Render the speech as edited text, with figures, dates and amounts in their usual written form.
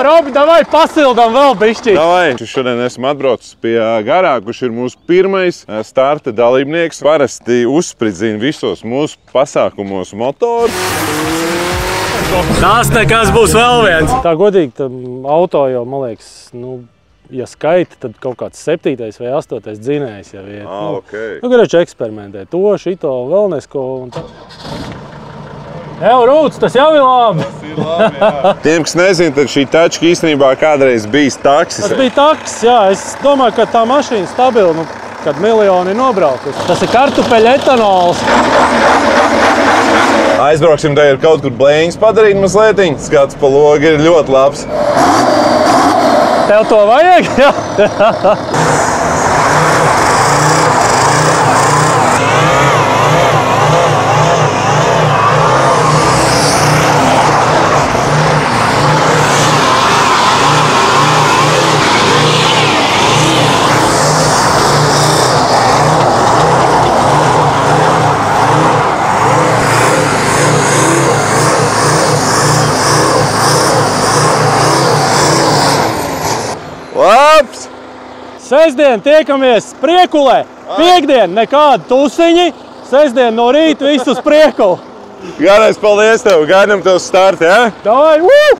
Robi, davai pasildam vēl bišķi. Davai. Šodien esmu atbraucis pie Garā, kurš ir mūsu pirmais starta dalībnieks. Parasti uzspridzina visos mūsu pasākumos motoru. Tas nekas būs vēl viens. Tā godīgi, tam auto jau, man liekas, ja skaita, tad kaut kāds 7. vai 8. dzinējs jau ir. Okay. Gribēju eksperimentēt to, šito, vēl nesko un tā. Rūts, tas jau ir labi. Tas ir labi, jā. Tiem, kas nezina, tad šī tačka īstenībā kādreiz bijis taksis. Tas bija taksis, jā. Es domāju, ka tā mašīna stabila, kad miljoni nobraukus. Tas ir kartupeļu etanols. Aizbrauksim, te ir kaut kur blēņas padarīt mazlietiņ. Skats pa logu ir ļoti labs. Tev to vajag? Jā. Labs! Sestdien tiekamies Priekulē. Piektdien nekādi tusiņi. Sestdien no rīta visu uz Priekulu. Garais, paldies tev! Gaidām tev starti, ja? Davai!